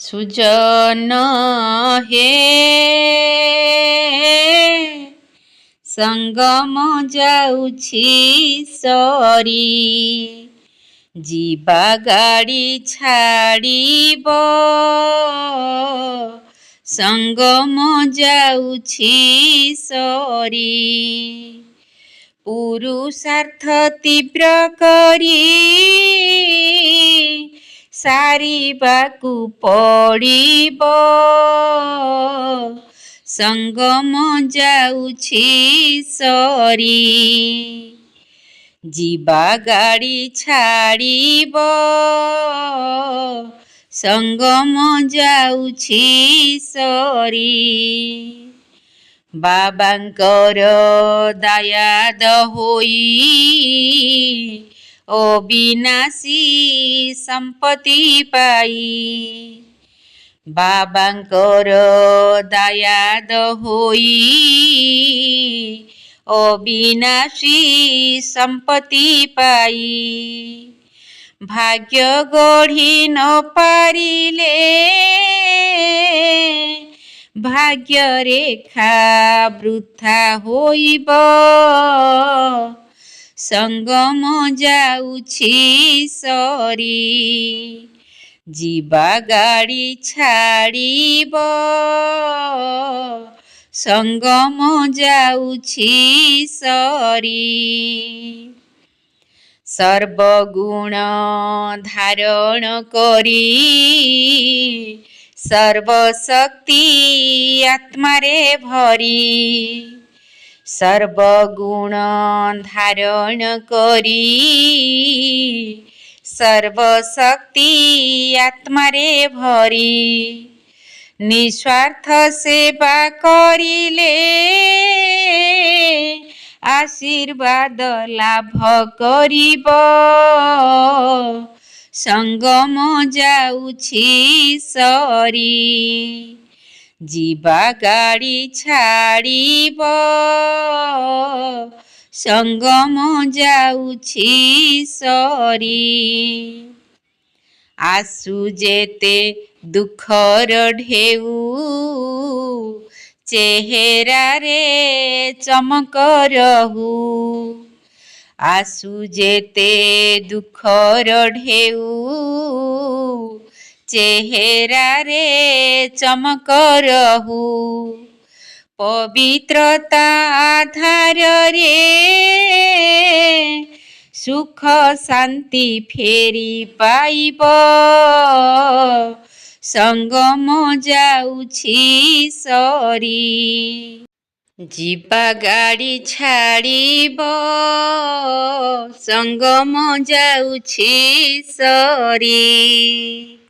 ସୁଜନ ହେ ସଙ୍ଗମ ଯାଉଛି ସରି, ଯିବା ଗାଡ଼ି ଛାଡ଼ିବ ସଙ୍ଗମ ଯାଉଛି ସରି। ପୁରୁଷାର୍ଥ ତୀବ୍ର କରି ସାରିବାକୁ ପଡ଼ିବ ସଙ୍ଗମ ଯାଉଛି ସରି, ଯିବା ଗାଡ଼ି ଛାଡ଼ିବ ସଙ୍ଗମ ଯାଉଛି ସରି। ବାବାଙ୍କର ଦାୟାଦ ହୋଇ ଅବିନାଶୀ ସମ୍ପତ୍ତି ପାଇ, ବାବାଙ୍କର ଦାୟାଦ ହୋଇ ଅବିନାଶୀ ସମ୍ପତ୍ତି ପାଇ, ଭାଗ୍ୟ ଗଢ଼ି ନ ପାରିଲେ ଭାଗ୍ୟରେଖା ବୃଥା ହୋଇବ ସଙ୍ଗମ ଯାଉଛି ସରି, ଯିବା ଗାଡ଼ି ଛାଡ଼ିବ ସଙ୍ଗମ ଯାଉଛି ସରି। ସର୍ବଗୁଣ ଧାରଣ କରି ସର୍ବଶକ୍ତି ଆତ୍ମାରେ ଭରି, ସର୍ବଗୁଣ ଧାରଣ କରି ସର୍ବଶକ୍ତି ଆତ୍ମାରେ ଭରି, ନିଃସ୍ୱାର୍ଥ ସେବା କରିଲେ ଆଶୀର୍ବାଦ ଲାଭ କରିବ ସଙ୍ଗମ ଯାଉଛି ସରି, ଯିବା ଗାଡ଼ି ଛାଡ଼ିବ ସଙ୍ଗମ ଯାଉଛି ସରି। ଆସୁ ଯେତେ ଦୁଃଖର ଢେଉ ଚେହେରାରେ ଚମକ ରହୁ, ଆସୁ ଯେତେ ଦୁଃଖର ଢେଉ ଚେହେରାରେ ଚମକ ରହୁ, ପବିତ୍ରତା ଆଧାରରେ ସୁଖ ଶାନ୍ତି ଫେରି ପାଇବ ସଙ୍ଗମ ଯାଉଛି ସରି, ଯିବା ଗାଡ଼ି ଛାଡ଼ିବ ସଙ୍ଗମ ଯାଉଛି ସରି।